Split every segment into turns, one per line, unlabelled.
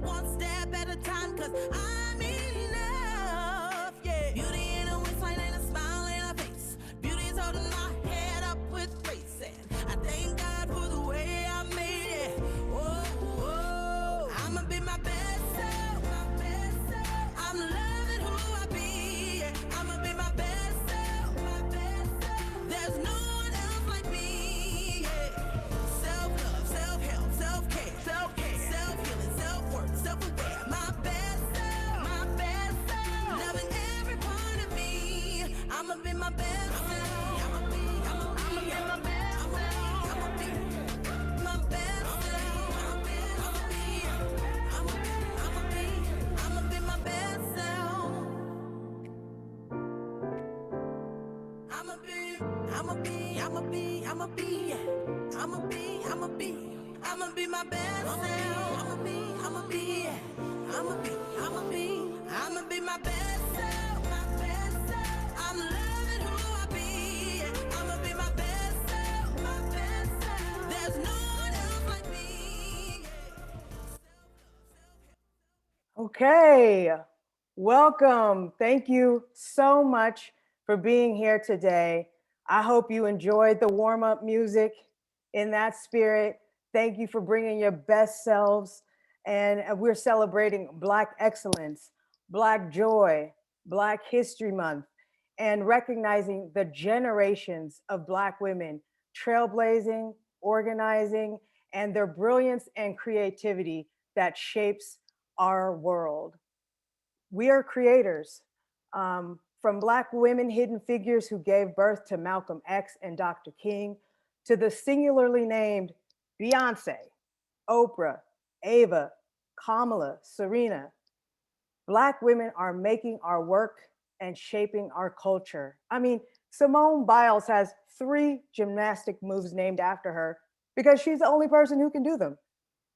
one step at a time, cause I'm enough, yeah. Beauty in a waistline and a smile in her face. Beauty is holding my head up with grace, and I thank God for the way I made it. Whoa, whoa. I'ma be my best self, my best self. I'm loving who I be, yeah. I'ma be my best self, my best self. There's no one else like me, yeah. Self-love, self-help, self-care, self-healing, self-worth, self-aware. My best self, my best self. Loving every part of me. I'ma be my best self. I'ma be my best self. I'ma be my best self. I'ma be my best self. I'ma be, yeah. I'ma be my best self. Yeah. I'ma be my best self, my best self. I'm loving who I be. Yeah. I'ma be my best self, my best self. There's no one else like me.
Okay, welcome. Thank you so much for being here today. I hope you enjoyed the warm up music in that spirit. Thank you for bringing your best selves. And we're celebrating Black excellence, Black joy, Black History Month, and recognizing the generations of Black women trailblazing, organizing, and their brilliance and creativity that shapes our world. We are creators. From Black women hidden figures who gave birth to Malcolm X and Dr. King, to the singularly named Beyonce, Oprah, Ava, Kamala, Serena, Black women are making our work and shaping our culture. I mean, Simone Biles has 3 gymnastic moves named after her because she's the only person who can do them.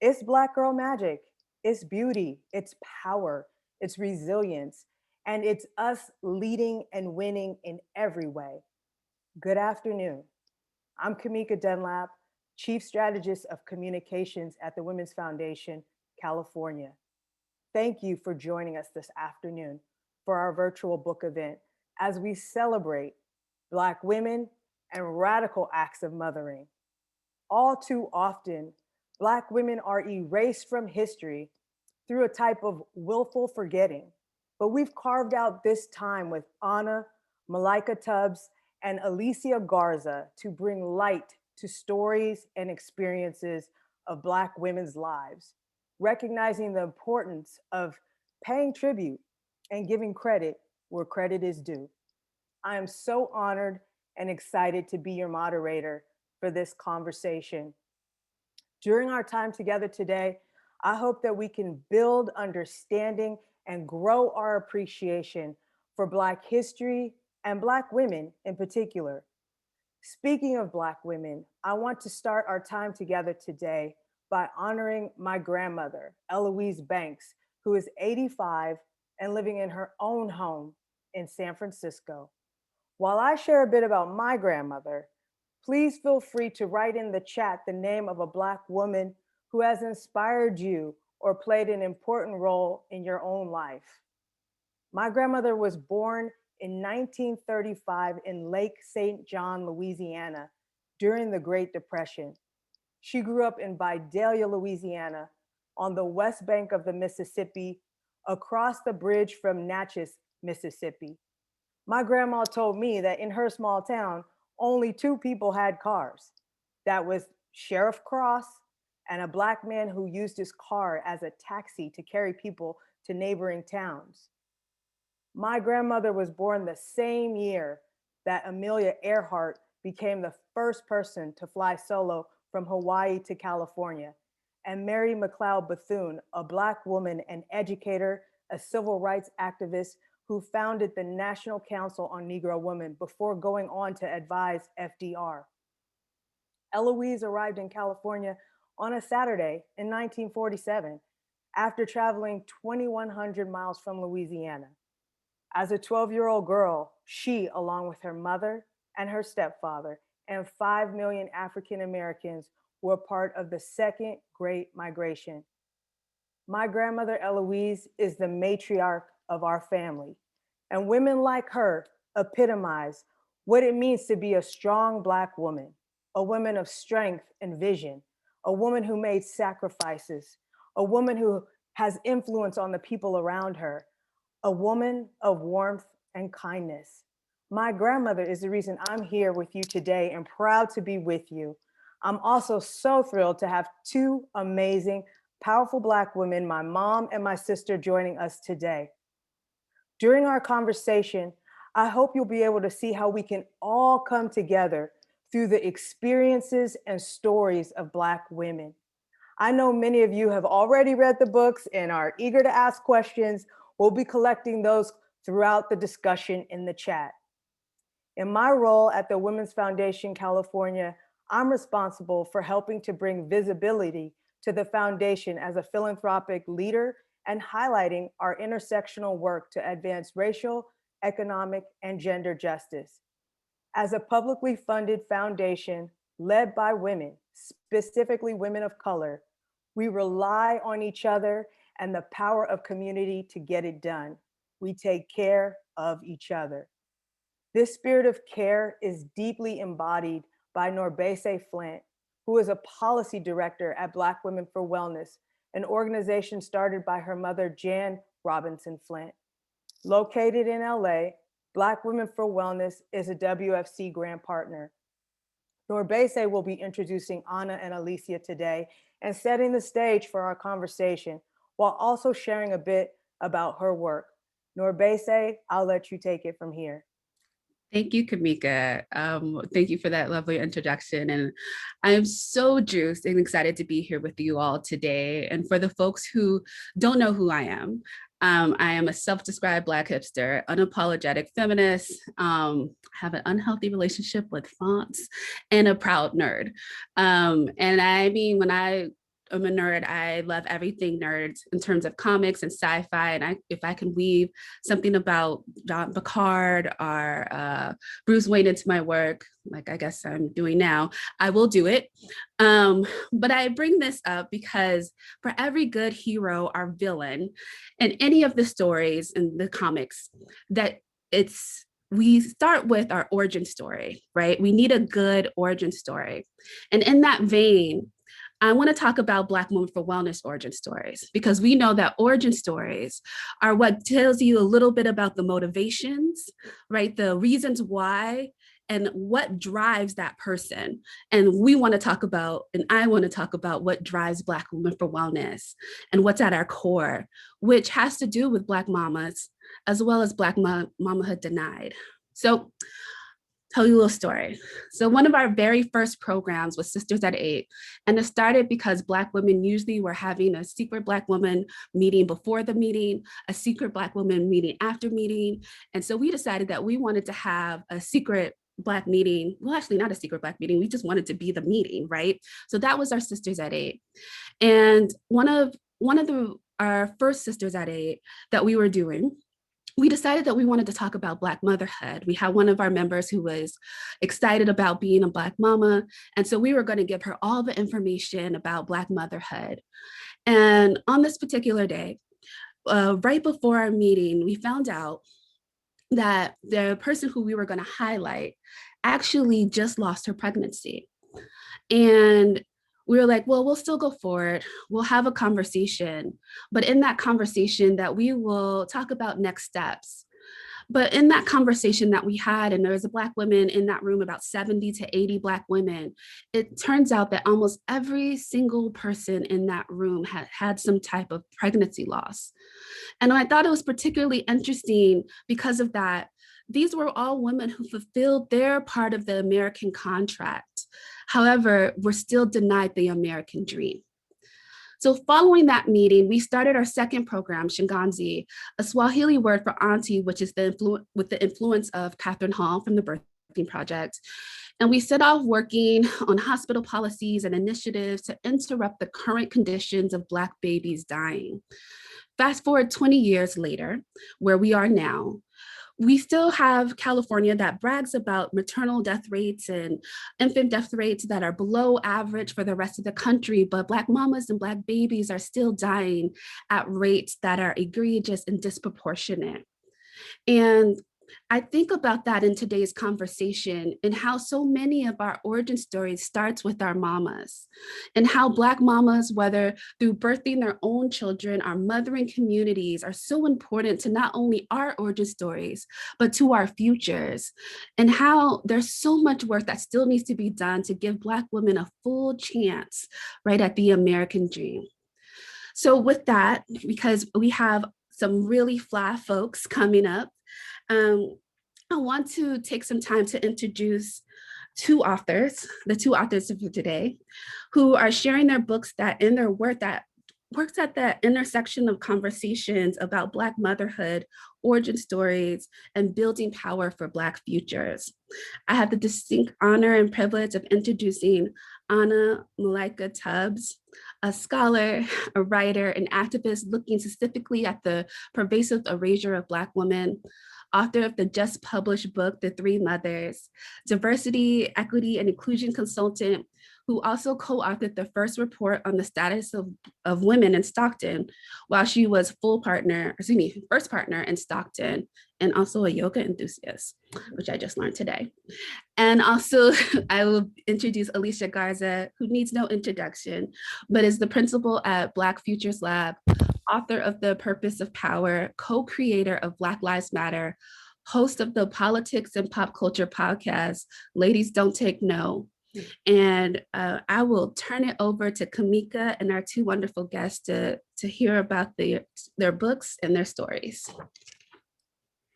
It's Black girl magic. It's beauty. It's power. It's resilience. And it's us leading and winning in every way. Good afternoon. I'm Kamika Dunlap, Chief Strategist of Communications at the Women's Foundation, California. Thank you for joining us this afternoon for our virtual book event as we celebrate Black women and radical acts of mothering. All too often, Black women are erased from history through a type of willful forgetting. But we've carved out this time with Anna, Malaika Tubbs, and Alicia Garza to bring light to stories and experiences of Black women's lives, recognizing the importance of paying tribute and giving credit where credit is due. I am so honored and excited to be your moderator for this conversation. During our time together today, I hope that we can build understanding and grow our appreciation for Black history and Black women in particular. Speaking of Black women, I want to start our time together today by honoring my grandmother, Eloise Banks, who is 85 and living in her own home in San Francisco. While I share a bit about my grandmother, please feel free to write in the chat the name of a Black woman who has inspired you or played an important role in your own life. My grandmother was born in 1935 in Lake St. John, Louisiana, during the Great Depression. She grew up in Vidalia, Louisiana, on the west bank of the Mississippi, across the bridge from Natchez, Mississippi. My grandma told me that in her small town, only 2 people had cars. That was Sheriff Cross and a Black man who used his car as a taxi to carry people to neighboring towns. My grandmother was born the same year that Amelia Earhart became the first person to fly solo from Hawaii to California, and Mary McLeod Bethune, a Black woman, an educator, a civil rights activist who founded the National Council on Negro Women before going on to advise FDR. Eloise arrived in California on a Saturday in 1947 after traveling 2,100 miles from Louisiana. As a 12-year-old girl, she, along with her mother and her stepfather, and 5 million African Americans were part of the Second Great Migration. My grandmother Eloise is the matriarch of our family, and women like her epitomize what it means to be a strong Black woman, a woman of strength and vision, a woman who made sacrifices, a woman who has influence on the people around her, a woman of warmth and kindness. My grandmother is the reason I'm here with you today and proud to be with you. I'm also so thrilled to have two amazing, powerful Black women, my mom and my sister, joining us today. During our conversation, I hope you'll be able to see how we can all come together through the experiences and stories of Black women. I know many of you have already read the books and are eager to ask questions. We'll be collecting those throughout the discussion in the chat. In my role at the Women's Foundation California, I'm responsible for helping to bring visibility to the foundation as a philanthropic leader and highlighting our intersectional work to advance racial, economic, and gender justice. As a publicly funded foundation led by women, specifically women of color, we rely on each other and the power of community to get it done. We take care of each other. This spirit of care is deeply embodied by Nourbese Flint, who is a policy director at Black Women for Wellness, an organization started by her mother, Jan Robinson Flint. Located in LA, Black Women for Wellness is a WFC grant partner. Nourbese will be introducing Anna and Alicia today and setting the stage for our conversation, while also sharing a bit about her work. Nourbese, I'll let you take it from here.
Thank you, Kamika. Thank you for that lovely introduction. And I'm so juiced and excited to be here with you all today. And for the folks who don't know who I am a self-described Black hipster, unapologetic feminist, have an unhealthy relationship with fonts, and a proud nerd. And I mean, when I'm a nerd, I love everything nerds in terms of comics and sci-fi. And if I can weave something about John Picard or Bruce Wayne into my work, like I guess I'm doing now, I will do it. But I bring this up because for every good hero or villain in any of the stories in the comics, we start with our origin story, right? We need a good origin story. And in that vein, I want to talk about Black Women for Wellness origin stories, because we know that origin stories are what tells you a little bit about the motivations, right? The reasons why and what drives that person. And we want to talk about, and I want to talk about what drives Black Women for Wellness and what's at our core, which has to do with Black mamas, as well as Black mamahood denied. So tell you a little story. So one of our very first programs was Sisters at 8. And it started because Black women usually were having a secret Black woman meeting before the meeting, a secret Black woman meeting after meeting. And so we decided that we wanted to have a secret Black meeting. Well, actually not a secret Black meeting. We just wanted to be the meeting, right? So that was our Sisters at 8. And one of our first Sisters at 8 that we were doing, we decided that we wanted to talk about Black motherhood. We had one of our members who was excited about being a Black mama. And so we were going to give her all the information about Black motherhood. And on this particular day, right before our meeting, we found out that the person who we were going to highlight actually just lost her pregnancy. And we were like, well, we'll still go forward. We'll have a conversation, but in that conversation that we will talk about next steps. But in that conversation that we had, and there was a Black women in that room, about 70 to 80 Black women, it turns out that almost every single person in that room had some type of pregnancy loss. And I thought it was particularly interesting because of that. These were all women who fulfilled their part of the American contract. However, were still denied the American dream. So following that meeting, we started our second program, Shinganzi, a Swahili word for auntie, which is with the influence of Catherine Hall from the Birthing Project. And we set off working on hospital policies and initiatives to interrupt the current conditions of Black babies dying. Fast forward 20 years later, where we are now, we still have California that brags about maternal death rates and infant death rates that are below average for the rest of the country, but Black mamas and Black babies are still dying at rates that are egregious and disproportionate. And I think about that in today's conversation and how so many of our origin stories starts with our mamas, and how Black mamas, whether through birthing their own children or mothering communities, are so important to not only our origin stories, but to our futures, and how there's so much work that still needs to be done to give Black women a full chance, right, at the American dream. So with that, because we have some really fly folks coming up, I want to take some time to introduce two authors, the two authors of today, who are sharing their books that in their work that works at the intersection of conversations about Black motherhood, origin stories, and building power for Black futures. I have the distinct honor and privilege of introducing Anna Malaika Tubbs, a scholar, a writer, and activist looking specifically at the pervasive erasure of Black women, author of the just published book, The Three Mothers, diversity, equity, and inclusion consultant, who also co-authored the first report on the status of women in Stockton, while she was first partner in Stockton, and also a yoga enthusiast, which I just learned today. And also, I will introduce Alicia Garza, who needs no introduction, but is the principal at Black Futures Lab, author of The Purpose of Power, co-creator of Black Lives Matter, host of the Politics and Pop Culture podcast, Ladies Don't Take No. And I will turn it over to Kamika and our two wonderful guests to hear about their books and their stories.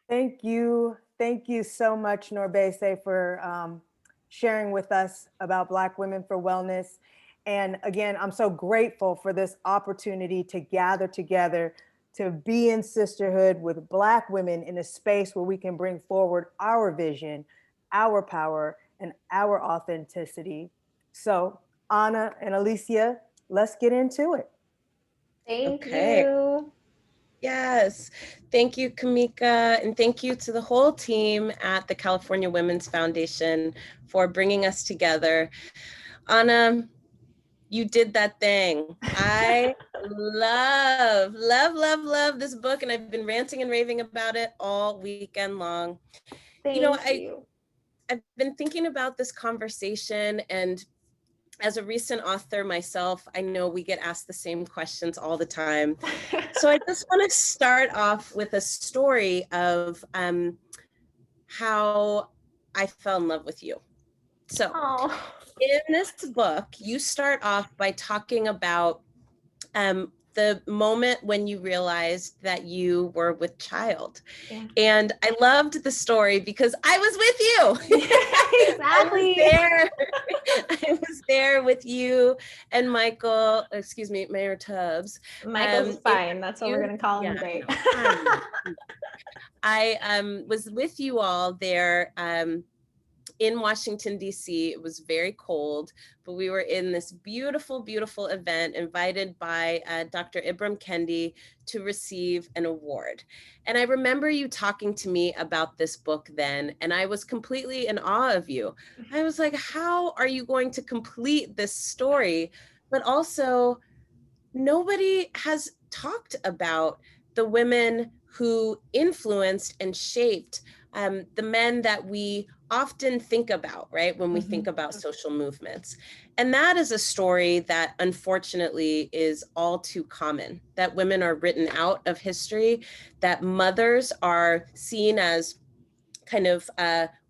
Thank you. Thank you so much, Nourbese, for sharing with us about Black Women for Wellness. And again, I'm so grateful for this opportunity to gather together, to be in sisterhood with Black women in a space where we can bring forward our vision, our power, and our authenticity. So Anna and Alicia, let's get into it.
Thank you. Yes, thank you, Kamika, and thank you to the whole team at the California Women's Foundation for bringing us together. Anna, you did that thing. I love this book, and I've been ranting and raving about it all weekend long.
Thank you.
I've been thinking about this conversation, and as a recent author myself, I know we get asked the same questions all the time. So I just want to start off with a story of how I fell in love with you. So in this book, you start off by talking about the moment when you realized that you were with child. Yeah. And I loved the story because I was with you.
Exactly.
I was there with you and Mayor Tubbs.
Michael's fine. That's what we're going to call him today.
I was with you all there in Washington, D.C. It was very cold, but we were in this beautiful, beautiful event invited by Dr. Ibram Kendi to receive an award. And I remember you talking to me about this book then, and I was completely in awe of you. I was like, how are you going to complete this story? But also, nobody has talked about the women who influenced and shaped the men that we often think about, right, when we think about social movements. And that is a story that unfortunately is all too common, that women are written out of history, that mothers are seen as kind of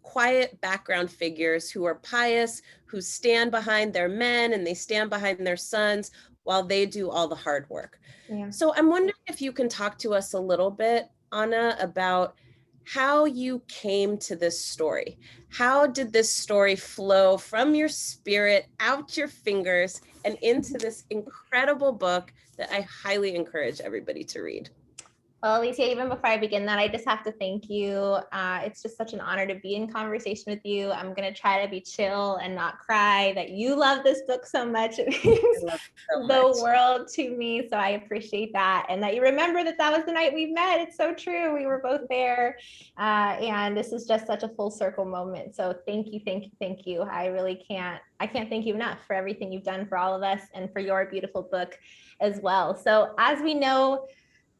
quiet background figures who are pious, who stand behind their men and they stand behind their sons while they do all the hard work. Yeah. So I'm wondering if you can talk to us a little bit, Anna, about how you came to this story. How did this story flow from your spirit out your fingers and into this incredible book that I highly encourage everybody to read?
Well, Alicia, even before I begin that, I just have to thank you. It's just such an honor to be in conversation with you. I'm going to try to be chill and not cry that you love this book so much. It means the world to me. So I appreciate that. And that you remember that that was the night we met. It's so true. We were both there. And this is just such a full circle moment. So thank you, thank you, thank you. I can't thank you enough for everything you've done for all of us and for your beautiful book as well. So as we know,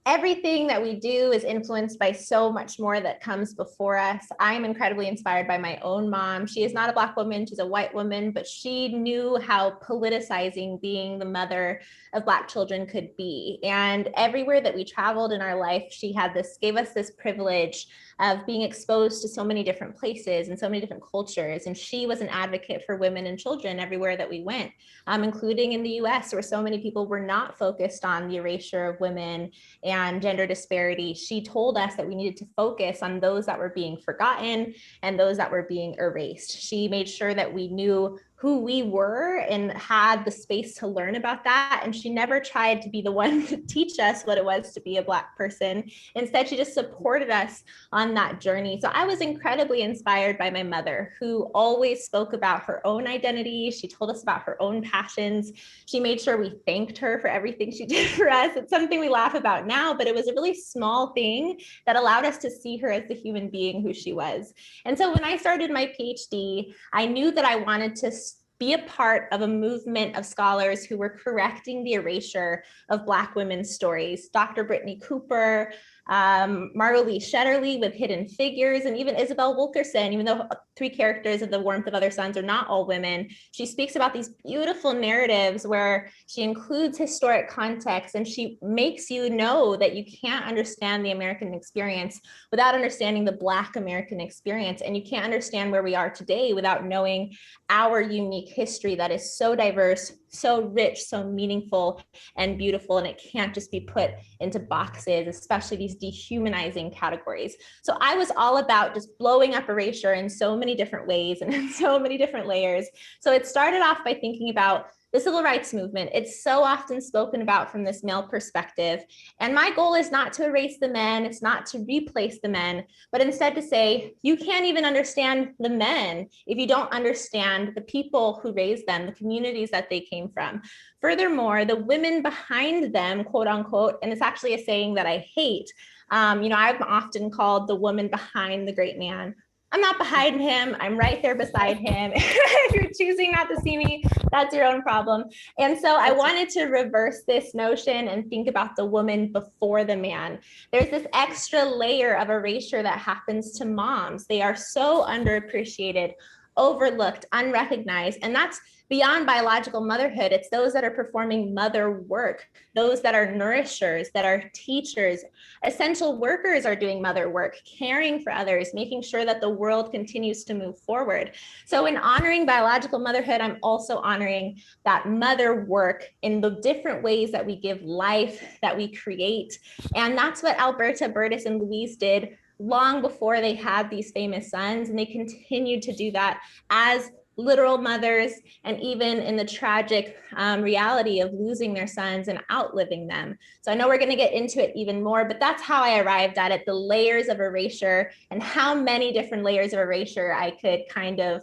everything that we do is influenced by so much more that comes before us. I am incredibly inspired by my own mom. She is not a Black woman, she's a white woman, but she knew how politicizing being the mother of Black children could be. And everywhere that we traveled in our life, she gave us this privilege of being exposed to so many different places and so many different cultures. And she was an advocate for women and children everywhere that we went, including in the US, where so many people were not focused on the erasure of women and gender disparity. She told us that we needed to focus on those that were being forgotten and those that were being erased. She made sure that we knew who we were and had the space to learn about that. And she never tried to be the one to teach us what it was to be a Black person. Instead, she just supported us on that journey. So I was incredibly inspired by my mother, who always spoke about her own identity. She told us about her own passions. She made sure we thanked her for everything she did for us. It's something we laugh about now, but it was a really small thing that allowed us to see her as the human being who she was. And so when I started my PhD, I knew that I wanted to be a part of a movement of scholars who were correcting the erasure of Black women's stories. Dr. Brittany Cooper, Margot Lee Shetterly with Hidden Figures, and even Isabel Wilkerson, even though three characters of The Warmth of Other Suns are not all women, she speaks about these beautiful narratives where she includes historic context and she makes you know that you can't understand the American experience without understanding the Black American experience. And you can't understand where we are today without knowing our unique history that is so diverse, so rich, so meaningful and beautiful. And it can't just be put into boxes, especially these dehumanizing categories. So I was all about just blowing up erasure in so many different ways and in so many different layers. So it started off by thinking about the civil rights movement. It's so often spoken about from this male perspective. And my goal is not to erase the men, it's not to replace the men, but instead to say, you can't even understand the men if you don't understand the people who raised them, the communities that they came from. Furthermore, the women behind them, quote unquote, and it's actually a saying that I hate. I'm often called the woman behind the great man. I'm not behind him. I'm right there beside him. If you're choosing not to see me, that's your own problem. And so I wanted to reverse this notion and think about the woman before the man. There's this extra layer of erasure that happens to moms. They are so underappreciated, overlooked, unrecognized, and that's beyond biological motherhood. It's those that are performing mother work, those that are nourishers, that are teachers. Essential workers are doing mother work, caring for others, making sure that the world continues to move forward. So in honoring biological motherhood, I'm also honoring that mother work in the different ways that we give life, that we create. And that's what Alberta, Burtis, and Louise did long before they had these famous sons. And they continued to do that as literal mothers, and even in the tragic reality of losing their sons and outliving them. So I know we're going to get into it even more, but that's how I arrived at it, the layers of erasure and how many different layers of erasure I could kind of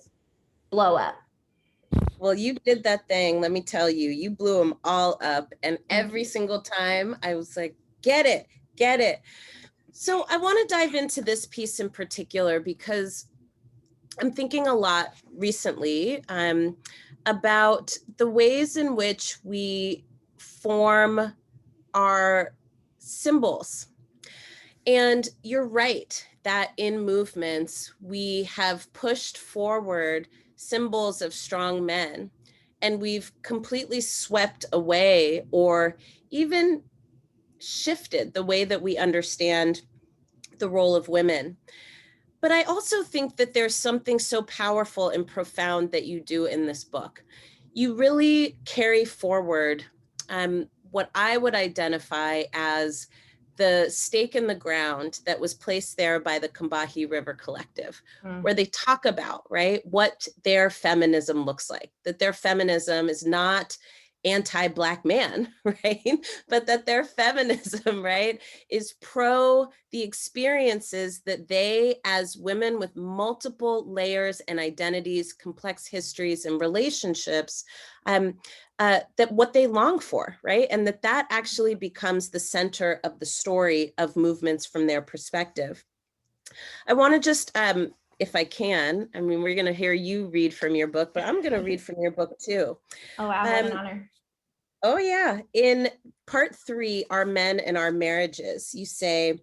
blow up.
Well, you did that thing, let me tell you, you blew them all up. And every single time I was like, get it, get it. So I want to dive into this piece in particular because I'm thinking a lot recently about the ways in which we form our symbols. And you're right that in movements, we have pushed forward symbols of strong men, and we've completely swept away or even shifted the way that we understand the role of women. But I also think that there's something so powerful and profound that you do in this book. You really carry forward what I would identify as the stake in the ground that was placed there by the Combahee River Collective, where they talk about, right, what their feminism looks like, that their feminism is not anti-Black man, right? But that their feminism, right, is pro the experiences that they, as women with multiple layers and identities, complex histories and relationships, that what they long for, right? And that actually becomes the center of the story of movements from their perspective. I want to just, if I can, I mean, we're going to hear you read from your book, but I'm going to read from your book too.
Oh, wow, what an honor.
Oh yeah, in part 3, Our Men and Our Marriages, you say,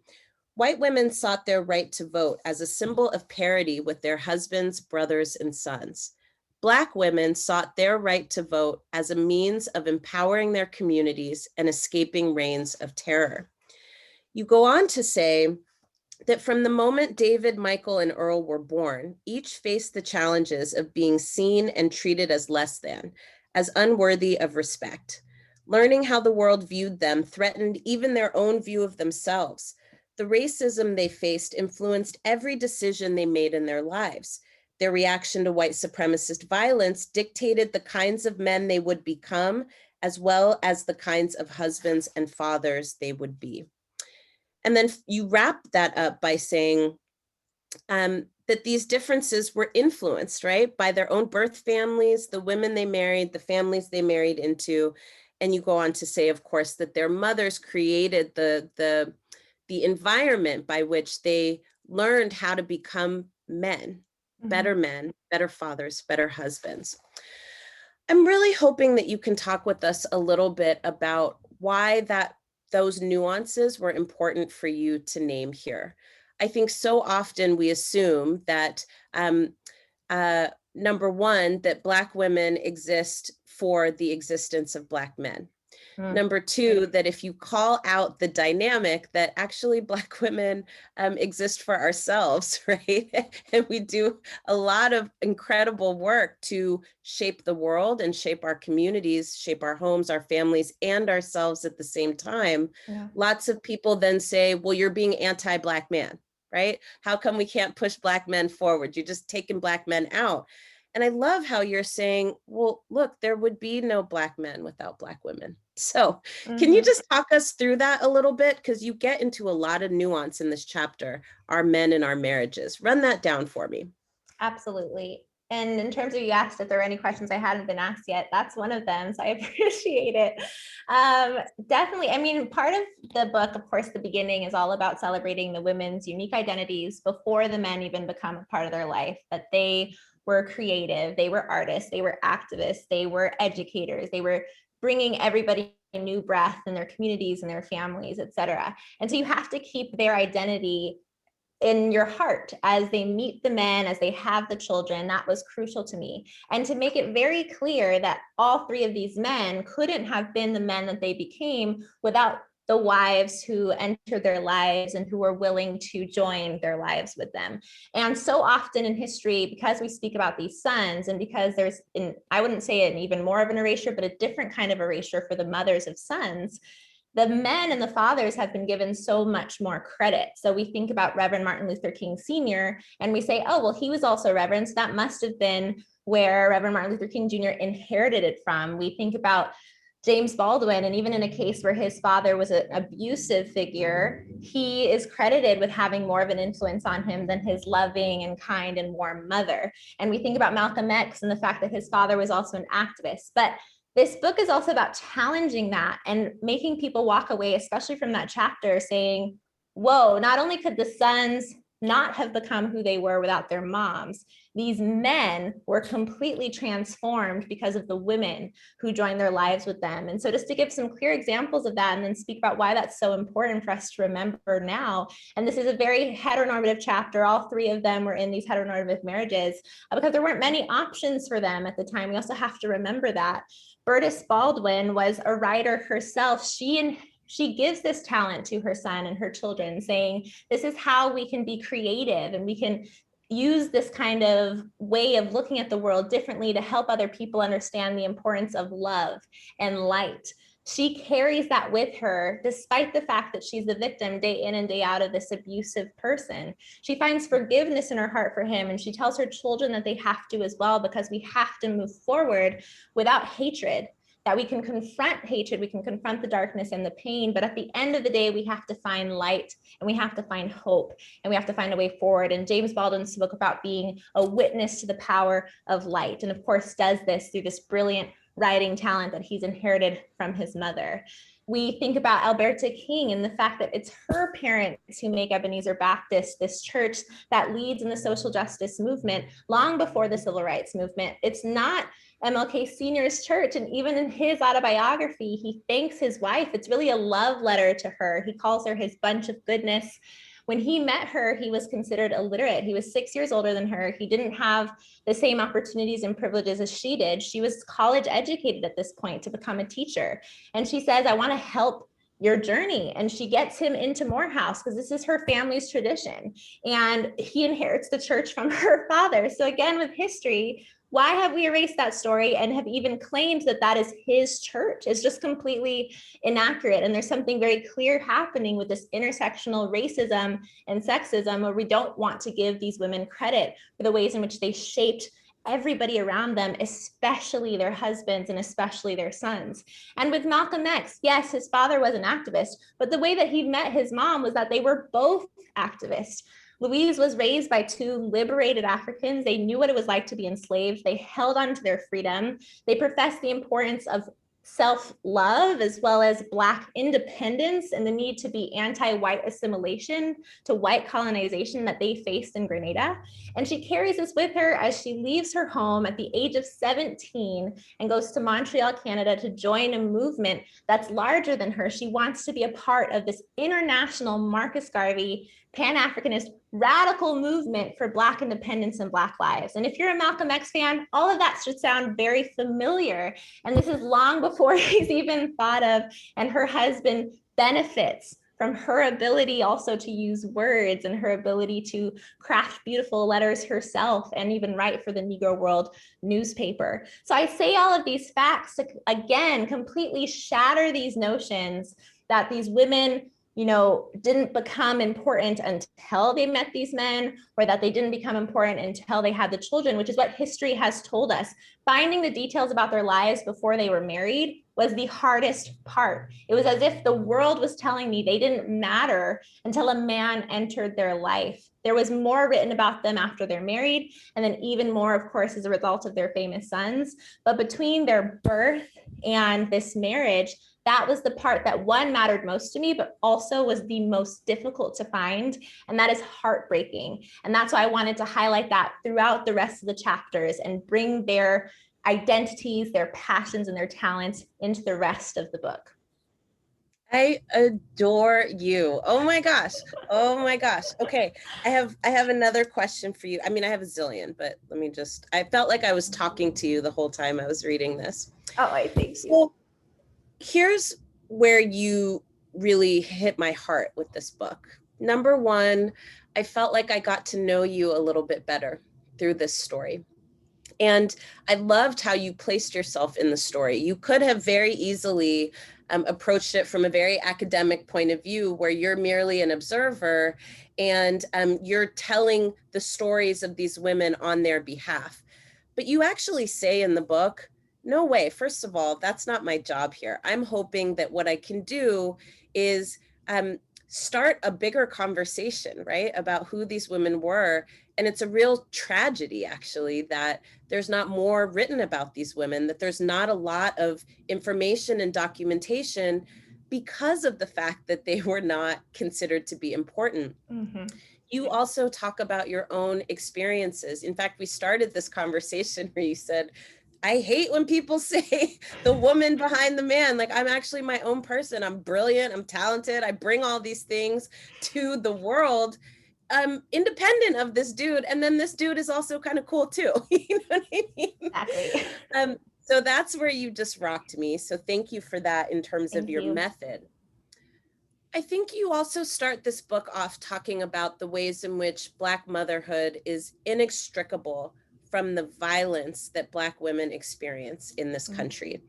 white women sought their right to vote as a symbol of parity with their husbands, brothers, and sons. Black women sought their right to vote as a means of empowering their communities and escaping reigns of terror. You go on to say that from the moment David, Michael, and Earl were born, each faced the challenges of being seen and treated as less than, as unworthy of respect. Learning how the world viewed them threatened even their own view of themselves. The racism they faced influenced every decision they made in their lives. Their reaction to white supremacist violence dictated the kinds of men they would become, as well as the kinds of husbands and fathers they would be. And then you wrap that up by saying that these differences were influenced, right, by their own birth families, the women they married, the families they married into. And you go on to say, of course, that their mothers created the environment by which they learned how to become men, better fathers, better husbands. I'm really hoping that you can talk with us a little bit about why those nuances were important for you to name here. I think so often we assume that number one, that Black women exist for the existence of Black men. Number two, that if you call out the dynamic, that actually Black women exist for ourselves, right? And we do a lot of incredible work to shape the world and shape our communities, shape our homes, our families, and ourselves at the same time. Yeah. Lots of people then say, well, you're being anti-Black man, right? How come we can't push Black men forward? You're just taking Black men out. And I love how you're saying, well, look, there would be no Black men without Black women. So can you just talk us through that a little bit? Because you get into a lot of nuance in this chapter, Our Men and Our Marriages. Run that down for me.
Absolutely. And in terms of, you asked if there were any questions I hadn't been asked yet, that's one of them. So I appreciate it. Definitely. I mean, part of the book, of course, the beginning is all about celebrating the women's unique identities before the men even become a part of their life, that they were creative, they were artists, they were activists, they were educators, they were bringing everybody a new breath in their communities and their families, et cetera. And so you have to keep their identity in your heart as they meet the men, as they have the children. That was crucial to me. And to make it very clear that all 3 of these men couldn't have been the men that they became without the wives who entered their lives and who were willing to join their lives with them. And so often in history, because we speak about these sons, and because there's, I wouldn't say an even more of an erasure, but a different kind of erasure for the mothers of sons, the men and the fathers have been given so much more credit. So we think about Reverend Martin Luther King Sr. and we say, oh, well, he was also Reverend, so that must have been where Reverend Martin Luther King Jr. inherited it from. We think about James Baldwin, and even in a case where his father was an abusive figure, he is credited with having more of an influence on him than his loving and kind and warm mother. And we think about Malcolm X and the fact that his father was also an activist. But this book is also about challenging that and making people walk away, especially from that chapter, saying, whoa, not only could the sons not have become who they were without their moms, these men were completely transformed because of the women who joined their lives with them. And so just to give some clear examples of that and then speak about why that's so important for us to remember now. And this is a very heteronormative chapter. All 3 of them were in these heteronormative marriages because there weren't many options for them at the time. We also have to remember that. Burtis Baldwin was a writer herself. She gives this talent to her son and her children, saying, this is how we can be creative and we can use this kind of way of looking at the world differently to help other people understand the importance of love and light. She carries that with her, despite the fact that she's the victim day in and day out of this abusive person. She finds forgiveness in her heart for him, and she tells her children that they have to as well, because we have to move forward without hatred. that we can confront hatred, we can confront the darkness and the pain, but at the end of the day, we have to find light and we have to find hope and we have to find a way forward. And James Baldwin spoke about being a witness to the power of light. And of course, does this through this brilliant writing talent that he's inherited from his mother. We think about Alberta King and the fact that it's her parents who make Ebenezer Baptist this church that leads in the social justice movement long before the civil rights movement. It's not MLK Sr.'s church. And even in his autobiography, he thanks his wife. It's really a love letter to her. He calls her his bunch of goodness. When he met her, he was considered illiterate. He was 6 years older than her. He didn't have the same opportunities and privileges as she did. She was college educated at this point to become a teacher. And she says, I want to help your journey. And she gets him into Morehouse because this is her family's tradition. And he inherits the church from her father. So again, with history, why have we erased that story and have even claimed that that is his church? It's just completely inaccurate. And there's something very clear happening with this intersectional racism and sexism, where we don't want to give these women credit for the ways in which they shaped everybody around them, especially their husbands and especially their sons. And with Malcolm X, yes, his father was an activist, but the way that he met his mom was that they were both activists. Louise was raised by two liberated Africans. They knew what it was like to be enslaved. They held on to their freedom. They professed the importance of self-love as well as Black independence and the need to be anti-white assimilation to white colonization that they faced in Grenada. And she carries this with her as she leaves her home at the age of 17 and goes to Montreal, Canada to join a movement that's larger than her. She wants to be a part of this international Marcus Garvey Pan-Africanist radical movement for Black independence and Black lives. And if you're a Malcolm X fan, all of that should sound very familiar. And this is long before he's even thought of, and her husband benefits from her ability also to use words and her ability to craft beautiful letters herself and even write for the Negro World newspaper. So I say all of these facts to, again, completely shatter these notions that these women didn't become important until they met these men, or that they didn't become important until they had the children, which is what history has told us. Finding the details about their lives before they were married was the hardest part. It was as if the world was telling me they didn't matter until a man entered their life. There was more written about them after they're married, and then even more, of course, as a result of their famous sons. But between their birth and this marriage, that was the part that, one, mattered most to me, but also was the most difficult to find. And that is heartbreaking. And that's why I wanted to highlight that throughout the rest of the chapters and bring their identities, their passions, and their talents into the rest of the book.
I adore you. Oh my gosh. Oh my gosh. Okay. I have another question for you. I mean, I have a zillion, but I felt like I was talking to you the whole time I was reading this.
Oh, I think so.
Well, here's where you really hit my heart with this book. Number one, I felt like I got to know you a little bit better through this story. And I loved how you placed yourself in the story. You could have very easily approached it from a very academic point of view, where you're merely an observer and you're telling the stories of these women on their behalf. But you actually say in the book, no way, first of all, that's not my job here. I'm hoping that what I can do is start a bigger conversation, right, about who these women were. And it's a real tragedy, actually, that there's not more written about these women, that there's not a lot of information and documentation because of the fact that they were not considered to be important. Mm-hmm. You also talk about your own experiences. In fact, we started this conversation where you said, I hate when people say the woman behind the man. Like, I'm actually my own person. I'm brilliant. I'm talented. I bring all these things to the world, independent of this dude. And then this dude is also kind of cool too. You know what I mean? Exactly. So that's where you just rocked me. So thank you for that in terms of your method. I think you also start this book off talking about the ways in which Black motherhood is inextricable from the violence that Black women experience in this country.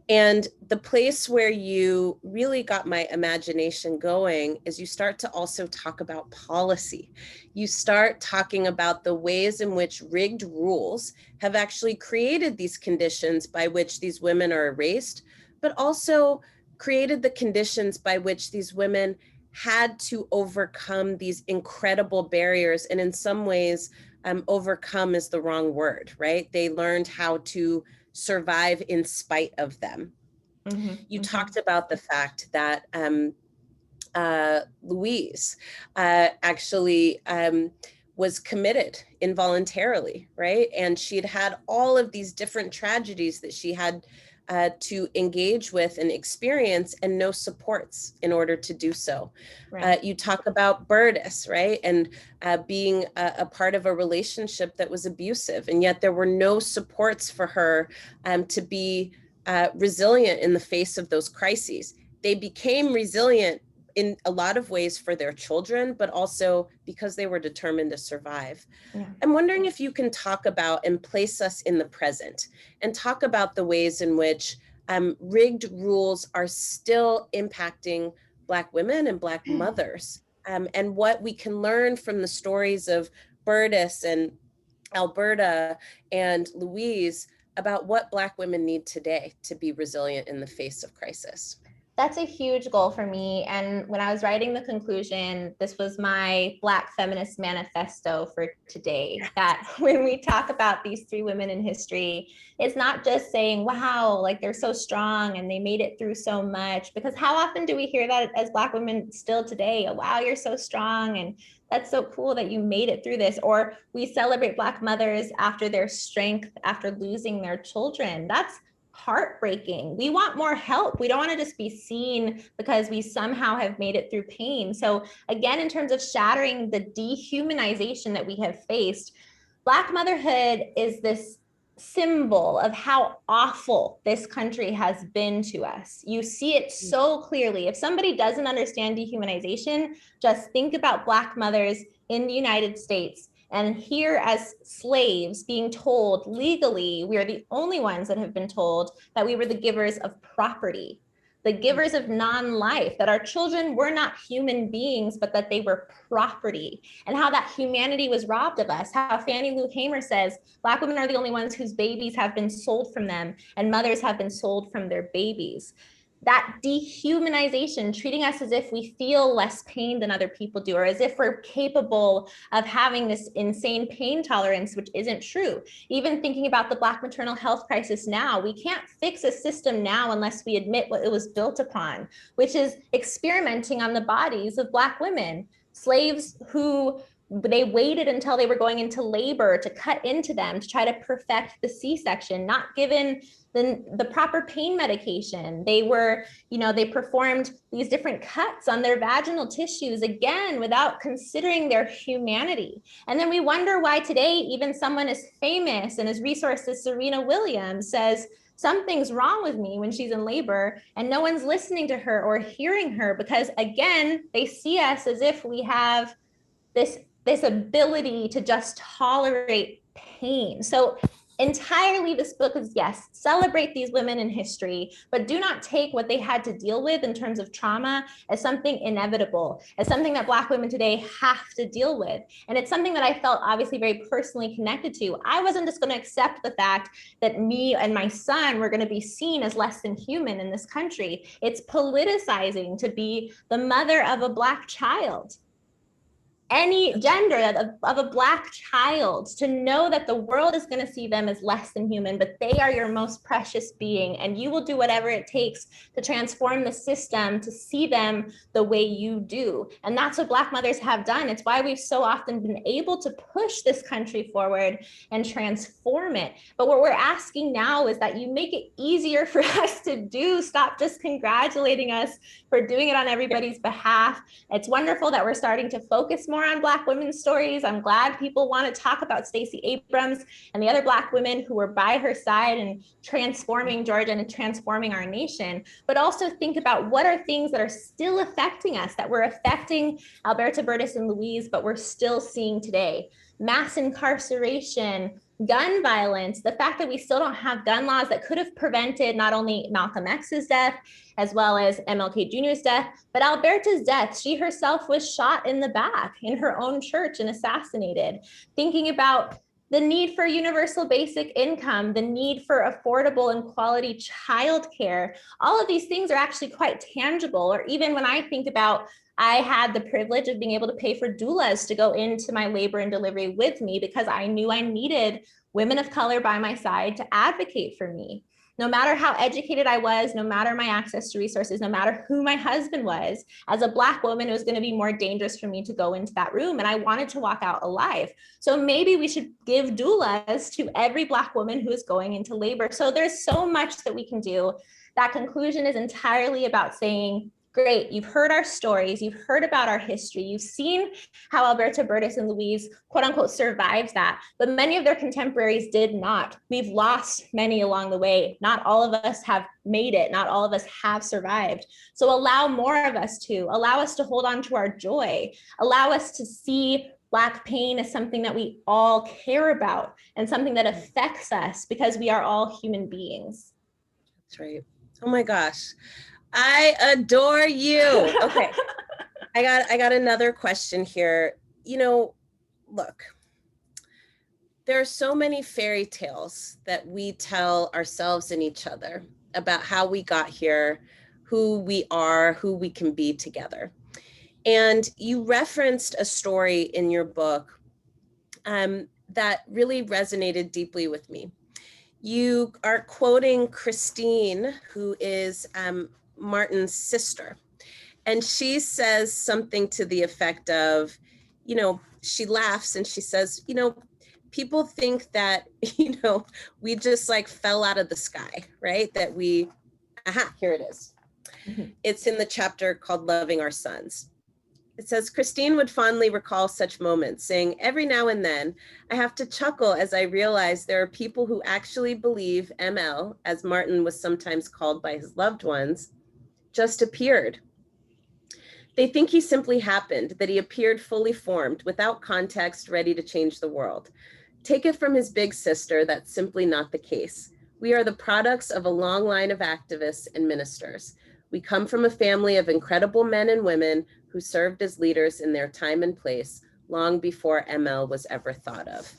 And the place where you really got my imagination going is you start to also talk about policy. You start talking about the ways in which rigged rules have actually created these conditions by which these women are erased, but also created the conditions by which these women had to overcome these incredible barriers. And in some ways, overcome is the wrong word, right? They learned how to survive in spite of them. You talked about the fact that Louise actually was committed involuntarily, right? And she'd had all of these different tragedies that she had to engage with and experience, and no supports in order to do so. Right. You talk about Burtis, right? And being a part of a relationship that was abusive, and yet there were no supports for her to be resilient in the face of those crises. They became resilient in a lot of ways for their children, but also because they were determined to survive. Yeah. I'm wondering if you can talk about and place us in the present and talk about the ways in which rigged rules are still impacting Black women and Black mothers, and what we can learn from the stories of Burtis and Alberta and Louise about what Black women need today to be resilient in the face of crisis.
That's a huge goal for me. And when I was writing the conclusion, this was my Black Feminist Manifesto for today, that when we talk about these three women in history, it's not just saying, wow, like they're so strong and they made it through so much, because how often do we hear that as Black women still today? Oh, wow, you're so strong, and that's so cool that you made it through this. Or we celebrate Black mothers after their strength, after losing their children. That's heartbreaking. We want more help. We don't want to just be seen because we somehow have made it through pain. So again, in terms of shattering the dehumanization that we have faced, Black motherhood is this symbol of how awful this country has been to us. You see it so clearly. If somebody doesn't understand dehumanization, just think about Black mothers in the United States. And here as slaves being told legally, we are the only ones that have been told that we were the givers of property, the givers of non-life, that our children were not human beings, but that they were property, and how that humanity was robbed of us. How Fannie Lou Hamer says, Black women are the only ones whose babies have been sold from them, and mothers have been sold from their babies. That dehumanization, treating us as if we feel less pain than other people do, or as if we're capable of having this insane pain tolerance, which isn't true. Even thinking about the Black maternal health crisis now, we can't fix a system now unless we admit what it was built upon, which is experimenting on the bodies of Black women, slaves who they waited until they were going into labor to cut into them to try to perfect the C-section, not given the proper pain medication. They were, they performed these different cuts on their vaginal tissues, again, without considering their humanity. And then we wonder why today, even someone as famous and as resourced as Serena Williams says, something's wrong with me when she's in labor, and no one's listening to her or hearing her, because again, they see us as if we have this ability to just tolerate pain. So entirely, this book is, yes, celebrate these women in history, but do not take what they had to deal with in terms of trauma as something inevitable, as something that Black women today have to deal with. And it's something that I felt obviously very personally connected to. I wasn't just going to accept the fact that me and my son were going to be seen as less than human in this country. It's politicizing to be the mother of a Black child, any gender of a Black child, to know that the world is going to see them as less than human, but they are your most precious being, and you will do whatever it takes to transform the system to see them the way you do. And that's what Black mothers have done. It's why we've so often been able to push this country forward and transform it. But what we're asking now is that you make it easier for us to do. Stop just congratulating us for doing it on everybody's behalf. It's wonderful that we're starting to focus more on Black women's stories. I'm glad people want to talk about Stacey Abrams and the other Black women who were by her side and transforming Georgia and transforming our nation, but also think about what are things that are still affecting us, that were affecting Alberta, Burtis, and Louise, but we're still seeing today. Mass incarceration, gun violence, the fact that we still don't have gun laws that could have prevented not only Malcolm X's death, as well as MLK Jr.'s death, but Alberta's death. She herself was shot in the back in her own church and assassinated. Thinking about the need for universal basic income, the need for affordable and quality childcare, all of these things are actually quite tangible. Or even when I think about, I had the privilege of being able to pay for doulas to go into my labor and delivery with me because I knew I needed women of color by my side to advocate for me. No matter how educated I was, no matter my access to resources, no matter who my husband was, as a Black woman, it was going to be more dangerous for me to go into that room. And I wanted to walk out alive. So maybe we should give doulas to every Black woman who is going into labor. So there's so much that we can do. That conclusion is entirely about saying, great, you've heard our stories, you've heard about our history, you've seen how Alberta, Burtis, and Louise, quote unquote, survived that, but many of their contemporaries did not. We've lost many along the way. Not all of us have made it, not all of us have survived. So allow more of us to, allow us to hold on to our joy, allow us to see Black pain as something that we all care about and something that affects us because we are all human beings.
That's right. Oh my gosh. I adore you. Okay. I got another question here. You know, look, there are so many fairy tales that we tell ourselves and each other about how we got here, who we are, who we can be together. And you referenced a story in your book that really resonated deeply with me. You are quoting Christine, who is Martin's sister. And she says something to the effect of, you know, she laughs and she says, you know, people think that, you know, we just like fell out of the sky, right? That we, here it is. Mm-hmm. It's in the chapter called Loving Our Sons. It says, Christine would fondly recall such moments, saying, every now and then, I have to chuckle as I realize there are people who actually believe ML, as Martin was sometimes called by his loved ones, just appeared. They think he simply happened, that he appeared fully formed, without context, ready to change the world. Take it from his big sister, that's simply not the case. We are the products of a long line of activists and ministers. We come from a family of incredible men and women who served as leaders in their time and place long before ML was ever thought of.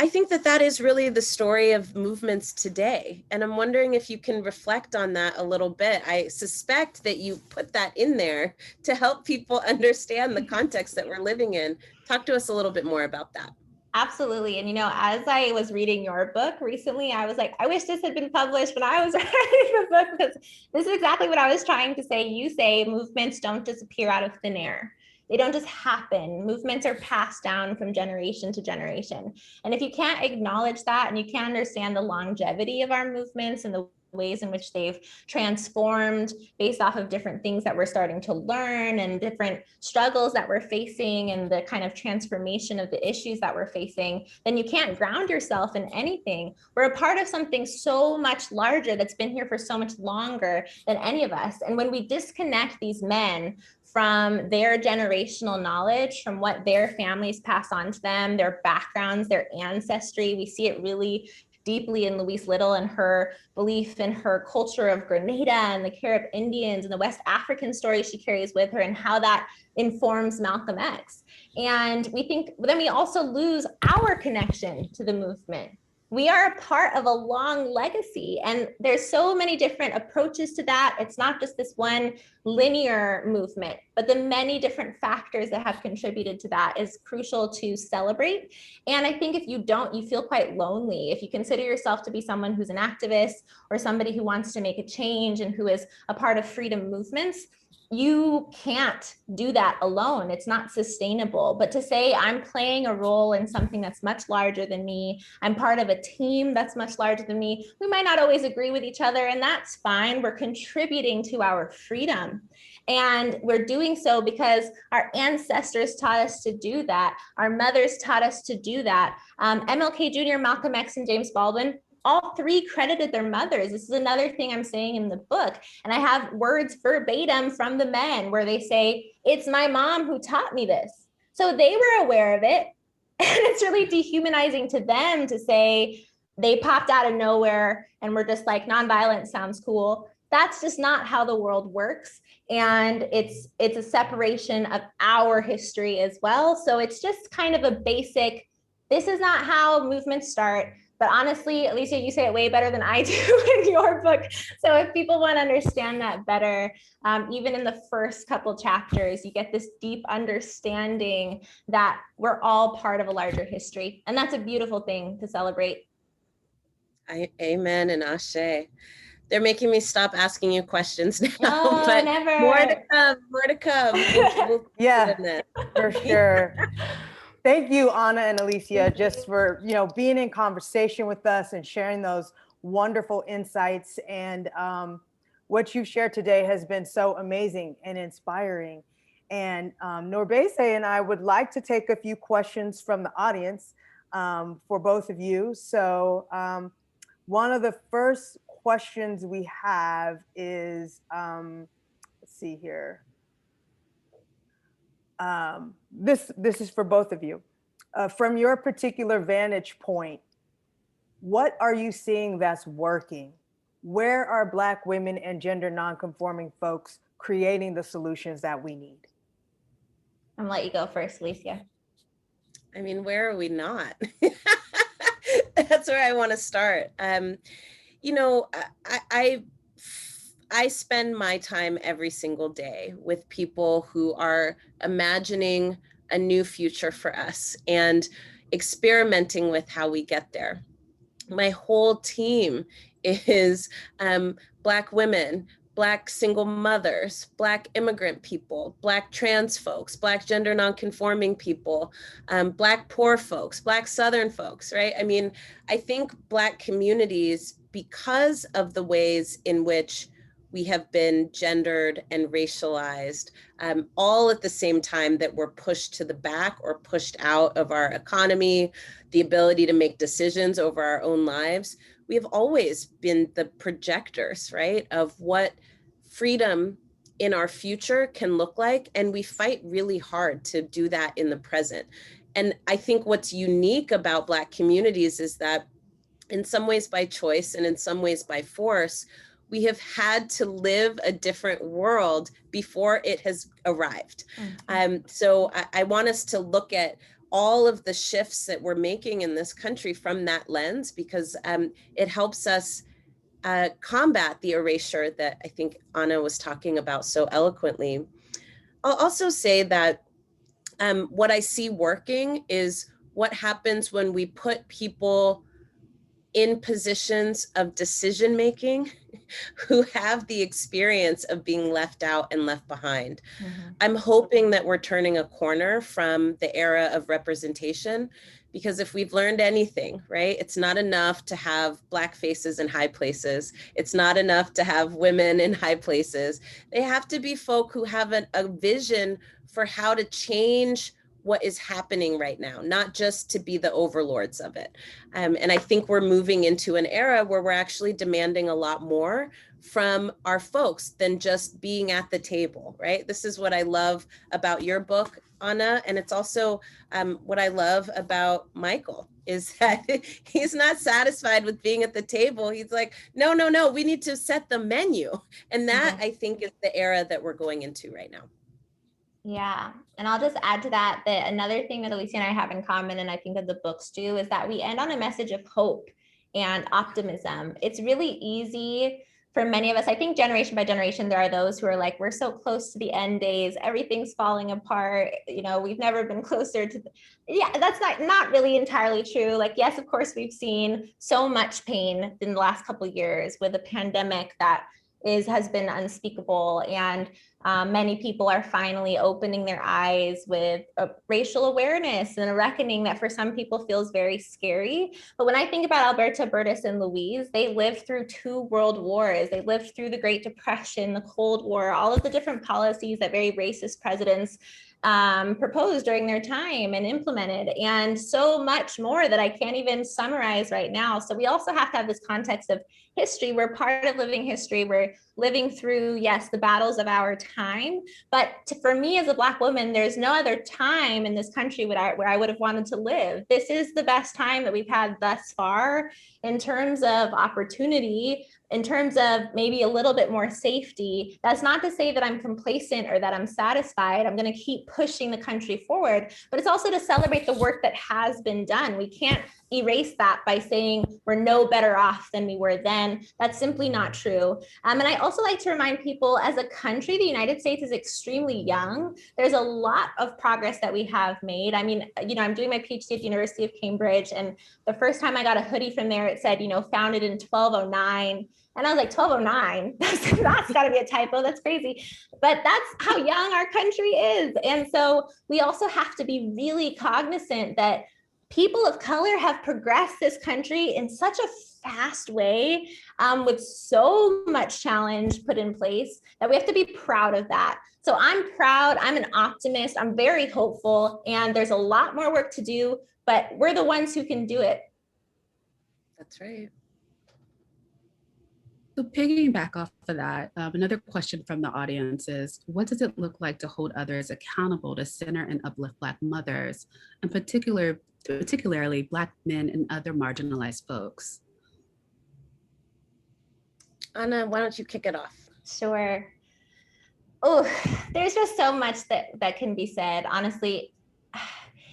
I think that that is really the story of movements today. And I'm wondering if you can reflect on that a little bit. I suspect that you put that in there to help people understand the context that we're living in. Talk to us a little bit more about that.
Absolutely. And, you know, as I was reading your book recently, I was like, I wish this had been published when I was writing the book, because this is exactly what I was trying to say. You say movements don't just appear out of thin air. They don't just happen. Movements are passed down from generation to generation. And if you can't acknowledge that and you can't understand the longevity of our movements and the ways in which they've transformed based off of different things that we're starting to learn and different struggles that we're facing and the kind of transformation of the issues that we're facing, then you can't ground yourself in anything. We're a part of something so much larger that's been here for so much longer than any of us. And when we disconnect these men from their generational knowledge, from what their families pass on to them, their backgrounds, their ancestry, we see it really deeply in Louise Little and her belief in her culture of Grenada and the Carib Indians and the West African stories she carries with her and how that informs Malcolm X. And we think, then we also lose our connection to the movement. We are a part of a long legacy, and there's so many different approaches to that. It's not just this one linear movement, but the many different factors that have contributed to that is crucial to celebrate. And I think if you don't, you feel quite lonely. If you consider yourself to be someone who's an activist or somebody who wants to make a change and who is a part of freedom movements, you can't do that alone. It's not sustainable. But to say I'm playing a role in something that's much larger than me, I'm part of a team that's much larger than me, we might not always agree with each other, and that's fine. We're contributing to our freedom. And we're doing so because our ancestors taught us to do that. Our mothers taught us to do that. MLK Jr., Malcolm X, and James Baldwin, all three credited their mothers. This is another thing I'm saying in the book. And I have words verbatim from the men where they say, it's my mom who taught me this. So they were aware of it. it's really dehumanizing to them to say they popped out of nowhere and we're just like, nonviolence sounds cool. That's just not how the world works. And it's a separation of our history as well. So it's just kind of a basic, this is not how movements start. But honestly, Alicia, you say it way better than I do in your book. So if people want to understand that better, even in the first couple chapters, you get this deep understanding that we're all part of a larger history. And that's a beautiful thing to celebrate.
Amen and ashe. They're making me stop asking you questions now.
No,
but
never.
More to come. We'll
Yeah, for sure. Thank you, Anna and Alicia, just for being in conversation with us and sharing those wonderful insights. And what you've shared today has been so amazing and inspiring. And Nourbese and I would like to take a few questions from the audience for both of you. So one of the first questions we have is, let's see here. This is for both of you. From your particular vantage point, what are you seeing that's working? Where are Black women and gender nonconforming folks creating the solutions that we need?
I'm gonna let you go first, Alicia.
I mean, where are we not? That's where I want to start. I spend my time every single day with people who are imagining a new future for us and experimenting with how we get there. My whole team is Black women, Black single mothers, Black immigrant people, Black trans folks, Black gender nonconforming people, Black poor folks, Black Southern folks, right? I mean, I think Black communities, because of the ways in which we have been gendered and racialized, all at the same time that we're pushed to the back or pushed out of our economy, the ability to make decisions over our own lives. We have always been the projectors, right, of what freedom in our future can look like. And we fight really hard to do that in the present. And I think what's unique about Black communities is that in some ways by choice and in some ways by force, we have had to live a different world before it has arrived. So I want us to look at all of the shifts that we're making in this country from that lens, because it helps us combat the erasure that I think Anna was talking about so eloquently. I'll also say that what I see working is what happens when we put people in positions of decision making who have the experience of being left out and left behind. Mm-hmm. I'm hoping that we're turning a corner from the era of representation, because if we've learned anything, right, it's not enough to have Black faces in high places. It's not enough to have women in high places. They have to be folk who have a vision for how to change what is happening right now, not just to be the overlords of it. And I think we're moving into an era where we're actually demanding a lot more from our folks than just being at the table, right? This is what I love about your book, Anna, and it's also what I love about Michael, is that he's not satisfied with being at the table. He's like, no, we need to set the menu. And that, I think, is the era that we're going into right now.
Yeah. And I'll just add to that, that another thing that Alicia and I have in common, and I think that the books do, is that we end on a message of hope and optimism. It's really easy for many of us. I think generation by generation, there are those who are like, we're so close to the end days, everything's falling apart. You know, we've never been closer to, that's not really entirely true. Like, yes, of course, we've seen so much pain in the last couple of years with a pandemic that has been unspeakable, and many people are finally opening their eyes with a racial awareness and a reckoning that for some people feels very scary. But when I think about Alberta, Burtis, and Eloise, they lived through 2 world wars. They lived through the Great Depression, the Cold War, all of the different policies that very racist presidents proposed during their time and implemented, and so much more that I can't even summarize right now. So we also have to have this context of history. We're part of living history. We're living through, yes, the battles of our time. But for me as a Black woman, there's no other time in this country where I would have wanted to live. This is the best time that we've had thus far in terms of opportunity, in terms of maybe a little bit more safety. That's not to say that I'm complacent or that I'm satisfied. I'm going to keep pushing the country forward, but it's also to celebrate the work that has been done. We can't erase that by saying we're no better off than we were then. That's simply not true. And I also like to remind people, as a country, the United States is extremely young. There's a lot of progress that we have made. I mean, I'm doing my PhD at the University of Cambridge, and the first time I got a hoodie from there, it said, founded in 1209. And I was like, 1209, that's got to be a typo. That's crazy. But that's how young our country is. And so we also have to be really cognizant that people of color have progressed this country in such a fast way, with so much challenge put in place, that we have to be proud of that. So I'm proud, I'm an optimist, I'm very hopeful, and there's a lot more work to do, but we're the ones who can do it.
That's right.
So piggyback off of that, another question from the audience is, what does it look like to hold others accountable to center and uplift Black mothers, and particularly Black men and other marginalized folks?
Anna, why don't you kick it off?
Sure. Oh, there's just so much that can be said. Honestly,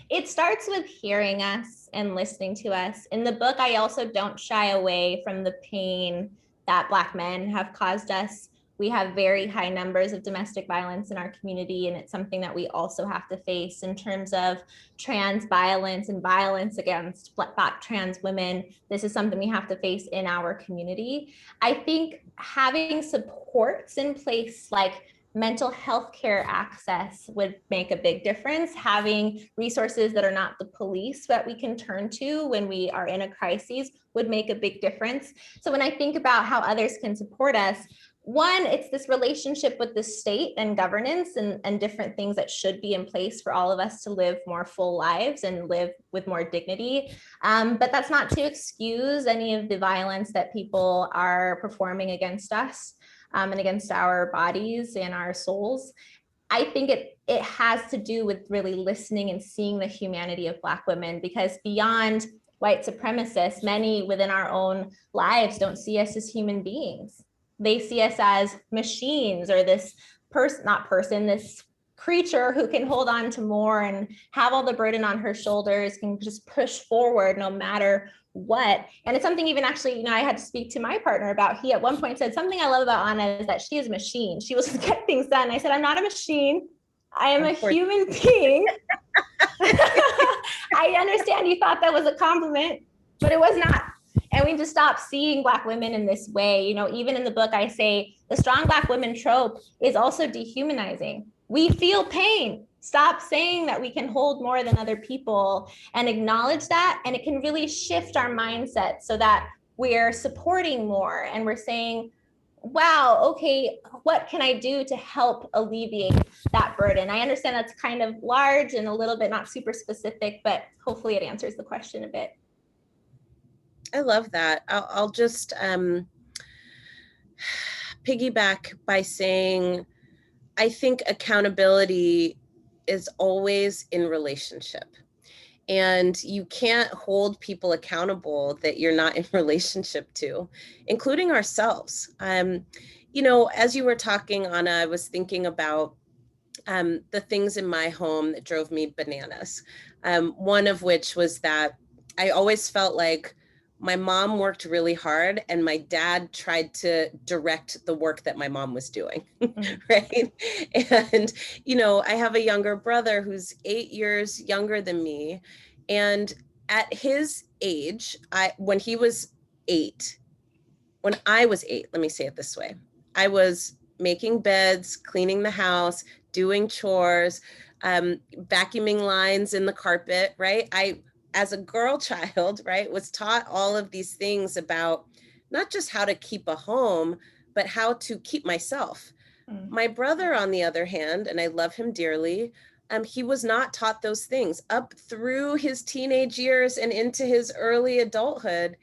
it starts with hearing us and listening to us. In the book, I also don't shy away from the pain that Black men have caused us. We have very high numbers of domestic violence in our community, and it's something that we also have to face in terms of trans violence and violence against Black trans women. This is something we have to face in our community. I think having supports in place, like mental health care access, would make a big difference. Having resources that are not the police that we can turn to when we are in a crisis would make a big difference. So when I think about how others can support us, one, it's this relationship with the state and governance and different things that should be in place for all of us to live more full lives and live with more dignity. But that's not to excuse any of the violence that people are performing against us, and against our bodies and our souls. I think it has to do with really listening and seeing the humanity of Black women, because beyond white supremacists, many within our own lives don't see us as human beings. They see us as machines, or this this creature who can hold on to more and have all the burden on her shoulders, can just push forward no matter what. And it's something even actually, I had to speak to my partner about. He at one point said, something I love about Anna is that she is a machine. She will get things done. I said, I'm not a machine. I am a human being. I understand you thought that was a compliment, but it was not. And we just stop seeing Black women in this way. Even in the book, I say the strong Black women trope is also dehumanizing. We feel pain. Stop saying that we can hold more than other people, and acknowledge that. And it can really shift our mindset so that we're supporting more, and we're saying, wow, okay, what can I do to help alleviate that burden? I understand that's kind of large and a little bit not super specific, but hopefully it answers the question a bit.
I love that. I'll just piggyback by saying, I think accountability is always in relationship. And you can't hold people accountable that you're not in relationship to, including ourselves. As you were talking, Anna, I was thinking about the things in my home that drove me bananas. One of which was that I always felt like my mom worked really hard and my dad tried to direct the work that my mom was doing, right? And, I have a younger brother who's 8 years younger than me. And at his age, when I was 8, let me say it this way, I was making beds, cleaning the house, doing chores, vacuuming lines in the carpet, right? As a girl child, right, was taught all of these things about not just how to keep a home, but how to keep myself. My brother, on the other hand, and I love him dearly, he was not taught those things. Up through his teenage years and into his early adulthood,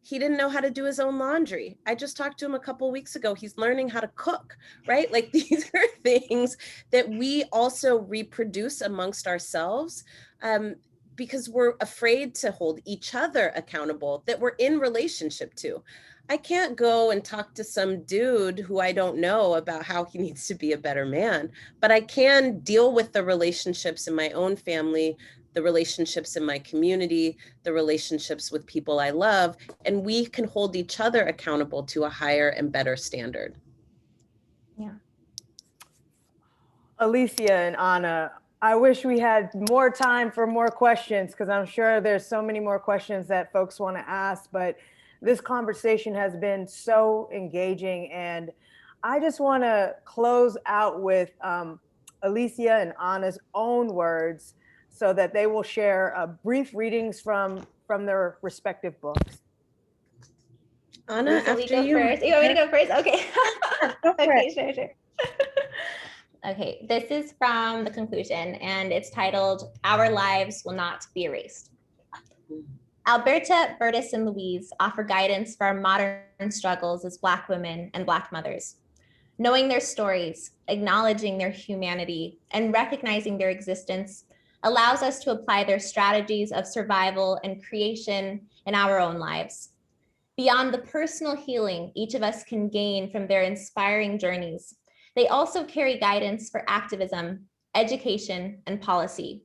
he didn't know how to do his own laundry. I just talked to him a couple weeks ago. He's learning how to cook, right? Like these are things that we also reproduce amongst ourselves because we're afraid to hold each other accountable that we're in relationship to. I can't go and talk to some dude who I don't know about how he needs to be a better man, but I can deal with the relationships in my own family, the relationships in my community, the relationships with people I love, and we can hold each other accountable to a higher and better standard.
Yeah.
Alicia and Anna, I wish we had more time for more questions because I'm sure there's so many more questions that folks want to ask, but this conversation has been so engaging, and I just want to close out with Alicia and Anna's own words so that they will share brief readings from their respective books.
Anna,
So
after you.
First. You want me to go first? Okay. Okay, sure. Okay, this is from the conclusion, and it's titled, Our Lives Will Not Be Erased. Alberta, Burtis, and Louise offer guidance for our modern struggles as Black women and Black mothers. Knowing their stories, acknowledging their humanity, and recognizing their existence allows us to apply their strategies of survival and creation in our own lives. Beyond the personal healing each of us can gain from their inspiring journeys, they also carry guidance for activism, education, and policy.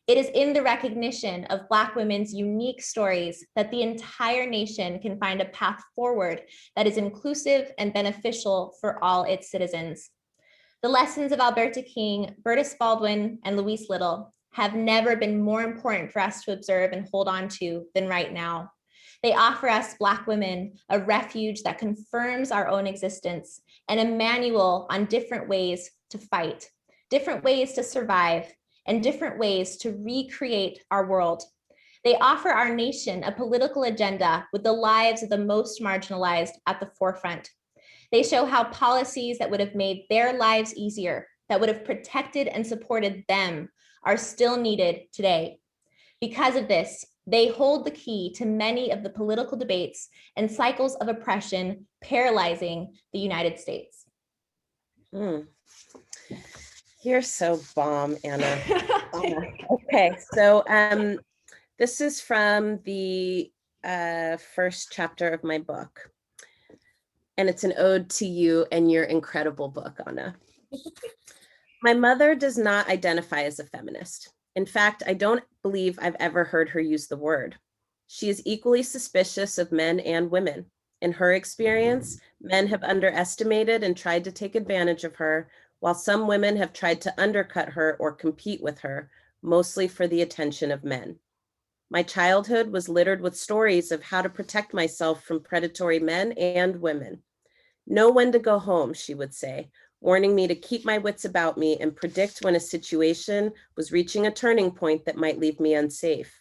It is in the recognition of Black women's unique stories that the entire nation can find a path forward that is inclusive and beneficial for all its citizens. The lessons of Alberta King, Burtis Baldwin, and Louise Little have never been more important for us to observe and hold on to than right now. They offer us Black women a refuge that confirms our own existence and a manual on different ways to fight, different ways to survive, and different ways to recreate our world. They offer our nation a political agenda with the lives of the most marginalized at the forefront. They show how policies that would have made their lives easier, that would have protected and supported them, are still needed today. Because of this, they hold the key to many of the political debates and cycles of oppression paralyzing the United States.
You're so bomb, Anna. Okay, so this is from the first chapter of my book, and it's an ode to you and your incredible book, Anna. My mother does not identify as a feminist. In fact, I don't believe I've ever heard her use the word. She is equally suspicious of men and women. In her experience, men have underestimated and tried to take advantage of her, while some women have tried to undercut her or compete with her, mostly for the attention of men. My childhood was littered with stories of how to protect myself from predatory men and women. Know when to go home, she would say, warning me to keep my wits about me and predict when a situation was reaching a turning point that might leave me unsafe.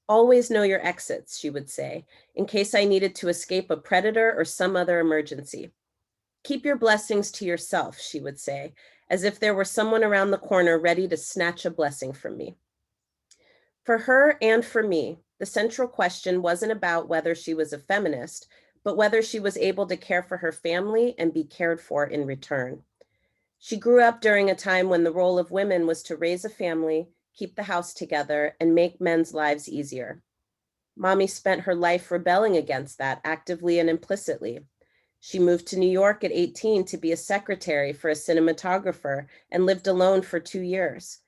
Always know your exits, she would say, in case I needed to escape a predator or some other emergency. Keep your blessings to yourself, she would say, as if there were someone around the corner ready to snatch a blessing from me. For her and for me, the central question wasn't about whether she was a feminist, but whether she was able to care for her family and be cared for in return. She grew up during a time when the role of women was to raise a family, keep the house together, and make men's lives easier. Mommy spent her life rebelling against that actively and implicitly. She moved to New York at 18 to be a secretary for a cinematographer and lived alone for 2 years.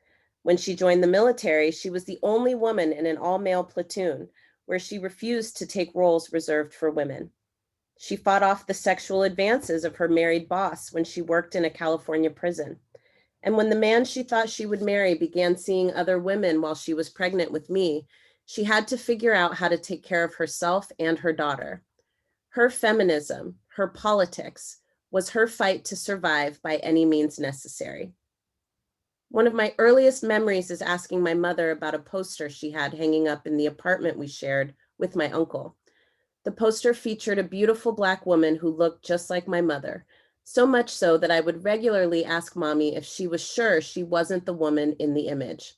When she joined the military, she was the only woman in an all-male platoon, where she refused to take roles reserved for women. She fought off the sexual advances of her married boss when she worked in a California prison. And when the man she thought she would marry began seeing other women while she was pregnant with me, she had to figure out how to take care of herself and her daughter. Her feminism, her politics, was her fight to survive by any means necessary. One of my earliest memories is asking my mother about a poster she had hanging up in the apartment we shared with my uncle. The poster featured a beautiful Black woman who looked just like my mother, so much so that I would regularly ask Mommy if she was sure she wasn't the woman in the image.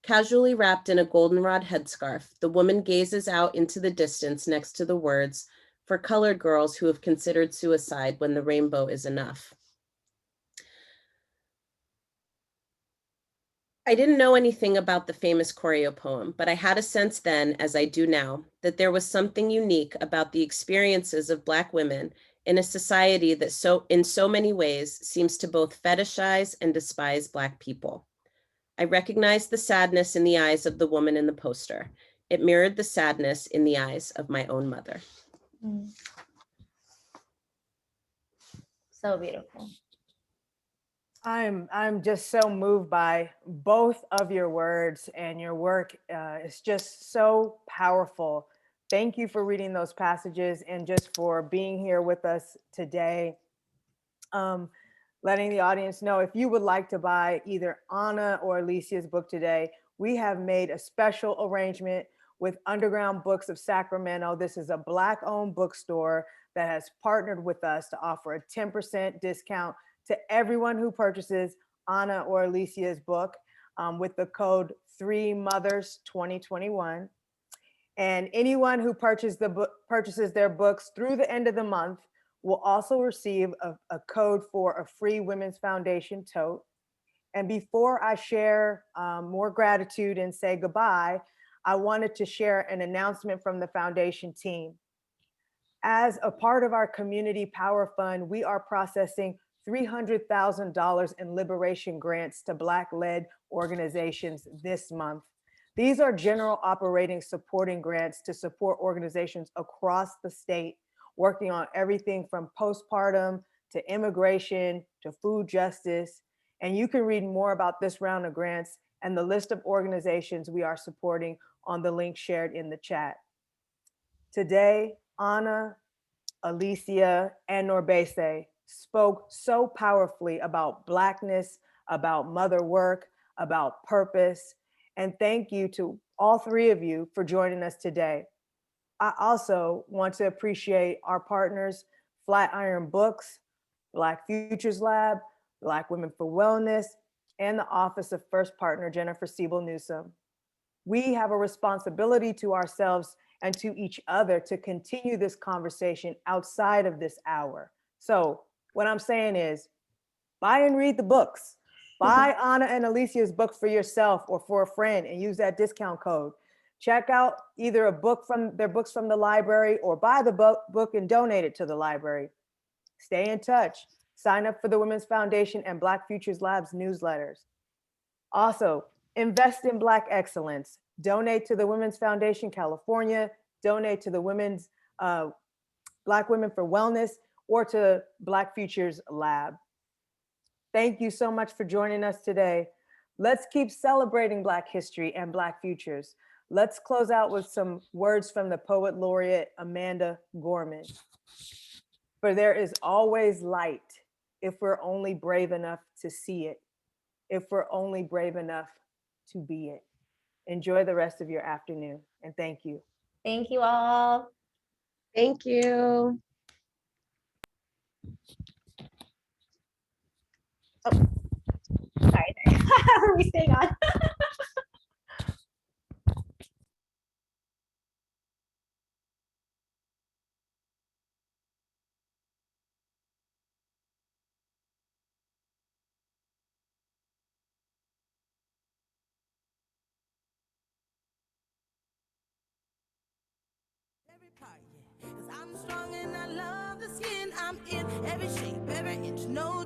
Casually wrapped in a goldenrod headscarf, the woman gazes out into the distance next to the words, "For colored girls who have considered suicide when the rainbow is enough." I didn't know anything about the famous choreo poem, but I had a sense then, as I do now, that there was something unique about the experiences of Black women in a society that in so many ways seems to both fetishize and despise Black people. I recognized the sadness in the eyes of the woman in the poster. It mirrored the sadness in the eyes of my own mother.
So beautiful.
I'm just so moved by both of your words, and your work is just so powerful. Thank you for reading those passages and just for being here with us today. Letting the audience know, if you would like to buy either Anna or Alicia's book today, we have made a special arrangement with Underground Books of Sacramento. This is a Black-owned bookstore that has partnered with us to offer a 10% discount to everyone who purchases Anna or Alicia's book with the code 3mothers2021. And anyone who purchases their books through the end of the month will also receive a code for a free Women's Foundation tote. And before I share more gratitude and say goodbye, I wanted to share an announcement from the foundation team. As a part of our Community Power Fund, we are processing $300,000 in liberation grants to Black-led organizations this month. These are general operating supporting grants to support organizations across the state, working on everything from postpartum to immigration to food justice. And you can read more about this round of grants and the list of organizations we are supporting on the link shared in the chat. Today, Anna, Alicia, and Nourbese spoke so powerfully about Blackness, about mother work, about purpose. And thank you to all three of you for joining us today. I also want to appreciate our partners, Flatiron Books, Black Futures Lab, Black Women for Wellness, and the Office of First Partner, Jennifer Siebel-Newsome. We have a responsibility to ourselves and to each other to continue this conversation outside of this hour. So what I'm saying is, buy and read the books. Buy Anna and Alicia's book for yourself or for a friend and use that discount code. Check out either a book from their books from the library, or buy the book and donate it to the library. Stay in touch. Sign up for the Women's Foundation and Black Futures Lab's newsletters. Also, invest in Black excellence. Donate to the Women's Foundation California, donate to the Black Women for Wellness, or to Black Futures Lab. Thank you so much for joining us today. Let's keep celebrating Black history and Black futures. Let's close out with some words from the poet laureate, Amanda Gorman. For there is always light if we're only brave enough to see it, if we're only brave enough to be it. Enjoy the rest of your afternoon, and thank you.
Thank you all.
Thank you.
Sorry. Are we staying on?
Every part, yeah. 'Cause I'm strong and I love the skin I'm in. Every shape, every inch, no